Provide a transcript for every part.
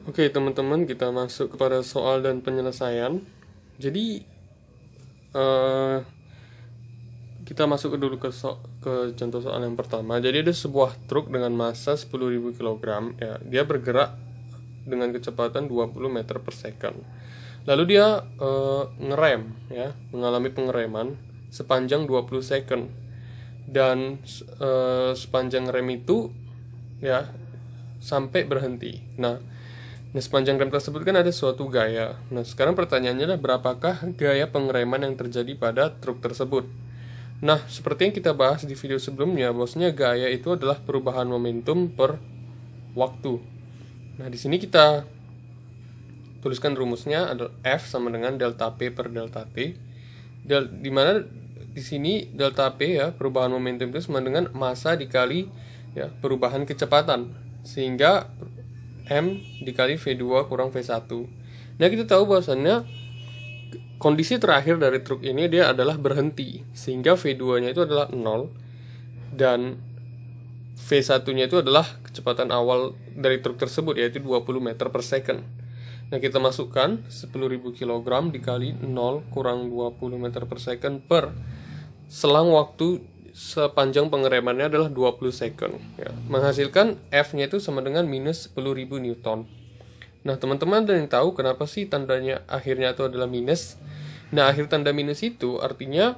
Oke teman-teman, kita masuk kepada soal dan penyelesaian. Jadi kita masuk dulu ke contoh soal yang pertama. Jadi ada sebuah truk dengan massa 10.000 kg, ya, dia bergerak dengan kecepatan 20 meter per second. Lalu dia ngerem, ya, mengalami pengereman sepanjang 20 second. Dan sepanjang rem itu, ya, sampai berhenti. Nah, sepanjang rem tersebut kan ada suatu gaya. Nah, sekarang pertanyaannya adalah berapakah gaya pengereman yang terjadi pada truk tersebut? Nah, seperti yang kita bahas di video sebelumnya, bahwasanya gaya itu adalah perubahan momentum per waktu. Nah, di sini kita tuliskan rumusnya adalah F sama dengan delta P per delta T. Di mana di sini delta P, ya, perubahan momentum itu sama dengan massa dikali, ya, perubahan kecepatan, sehingga M dikali V2 kurang V1. Nah, kita tahu bahwasannya kondisi terakhir dari truk ini dia adalah berhenti, sehingga V2 nya itu adalah 0 dan V1 nya itu adalah kecepatan awal dari truk tersebut, yaitu 20 meter per second. Nah, kita masukkan 10.000 kg dikali 0 kurang 20 meter per second per selang waktu sepanjang pengeremannya adalah 20 second, ya. Menghasilkan F-nya itu sama dengan minus 10.000 Newton. Nah, teman-teman ada yang tahu kenapa sih tandanya akhirnya itu adalah minus? Nah, akhir tanda minus itu artinya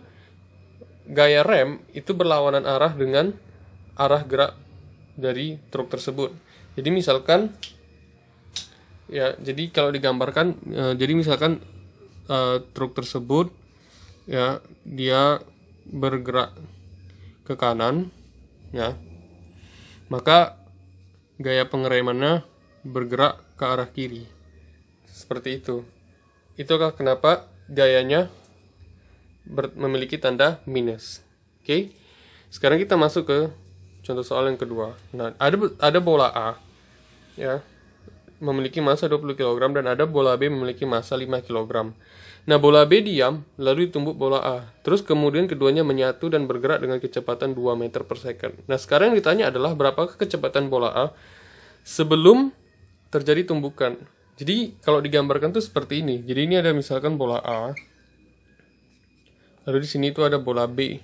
gaya rem itu berlawanan arah dengan arah gerak dari truk tersebut. Jadi misalkan, ya, jadi kalau digambarkan, jadi misalkan truk tersebut, ya, dia bergerak ke kanan, ya, maka gaya pengeremannya bergerak ke arah kiri, seperti itu. Itulah kenapa gayanya memiliki tanda minus. Oke, sekarang kita masuk ke contoh soal yang kedua. Nah, ada bola A, ya, memiliki massa 20 kg dan ada bola B memiliki massa 5 kg. Nah, bola B diam, lalu ditumbuk bola A. Terus kemudian keduanya menyatu dan bergerak dengan kecepatan 2 meter per second. Nah, sekarang yang ditanya adalah berapakah kecepatan bola A sebelum terjadi tumbukan. Jadi, kalau digambarkan tuh seperti ini. Jadi, ini ada misalkan bola A. Lalu di sini tuh ada bola B.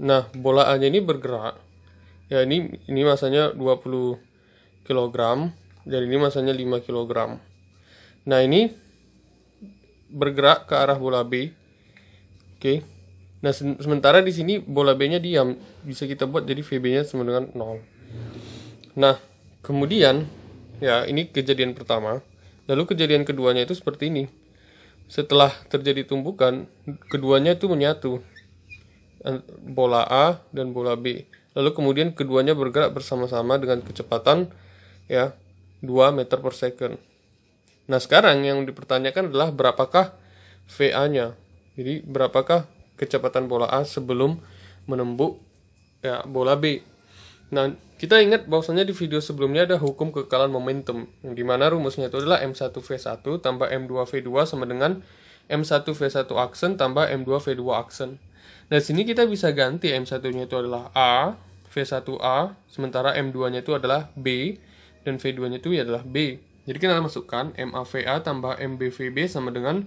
Nah, bola A-nya ini bergerak. Ya, ini massanya 20 kg dan ini massanya 5 kg. Nah, ini bergerak ke arah bola B. Oke. Nah, sementara di sini bola B-nya diam. Bisa kita buat jadi VB-nya sama dengan 0. Nah, kemudian, ya, ini kejadian pertama. Lalu kejadian keduanya itu seperti ini. Setelah terjadi tumbukan, keduanya itu menyatu. Bola A dan bola B. Lalu kemudian keduanya bergerak bersama-sama dengan kecepatan, ya, 2 meter per second. Nah, sekarang yang dipertanyakan adalah berapakah VA-nya. Jadi, berapakah kecepatan bola A sebelum menembuk, ya, bola B. Nah, kita ingat bahwasanya di video sebelumnya ada hukum kekekalan momentum, yang dimana rumusnya itu adalah M1V1 tambah M2V2 sama dengan M1V1 aksen tambah M2V2 aksen. Nah, sini kita bisa ganti M1-nya itu adalah A, V1A, sementara M2-nya itu adalah B, dan V2-nya itu adalah B. Jadi kita masukkan MAVA tambah MBVB sama dengan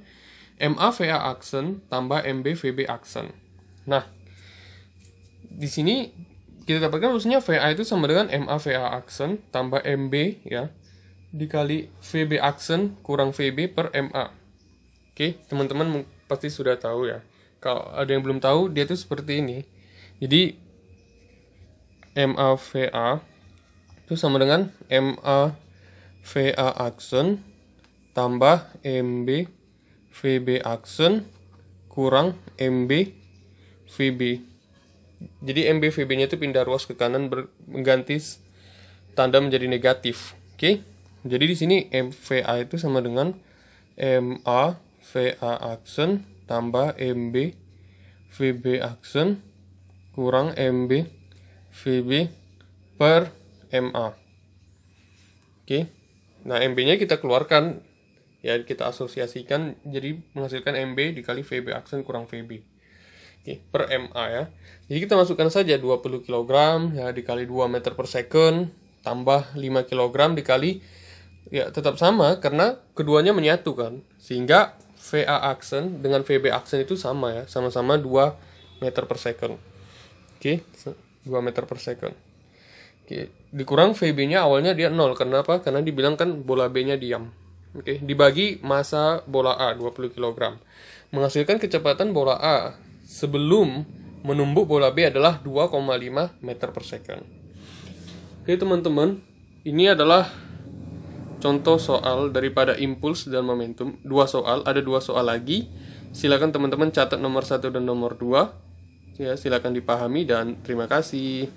MAVA aksen tambah MBVB aksen. Nah, di sini kita dapatkan maksudnya VA itu sama dengan MAVA aksen tambah MB, ya, dikali VB aksen kurang VB per MA. Oke, teman-teman pasti sudah tahu, ya. Kalau ada yang belum tahu, dia itu seperti ini. Jadi MAVA itu sama dengan MAVA aksen tambah MB VB aksen kurang MB VB. Jadi MB VB-nya itu pindah ruas ke kanan, mengganti tanda menjadi negatif. Oke. Jadi di sini MVA itu sama dengan MA VA aksen tambah MB VB aksen kurang MB VB per MA. Oke. Nah, MB-nya kita keluarkan, ya, kita asosiasikan jadi menghasilkan MB dikali VB aksen kurang VB. Oke, per MA, ya. Jadi kita masukkan saja 20 kg, ya, dikali 2 meter per second tambah 5 kg dikali Ya, tetap sama karena keduanya menyatu kan. Sehingga VA aksen dengan VB aksen itu sama ya, sama-sama 2 meter per second. Oke, 2 meter per second. Oke, dikurang VB-nya awalnya dia 0. Kenapa? Karena dibilang kan bola B-nya diam. Oke, dibagi massa bola A 20 kg. Menghasilkan kecepatan bola A sebelum menumbuk bola B adalah 2,5 meter per second. Oke teman-teman, ini adalah contoh soal daripada impuls dan momentum. Ada dua soal lagi. Silakan teman-teman catat nomor 1 dan nomor 2. Ya, silakan dipahami dan terima kasih.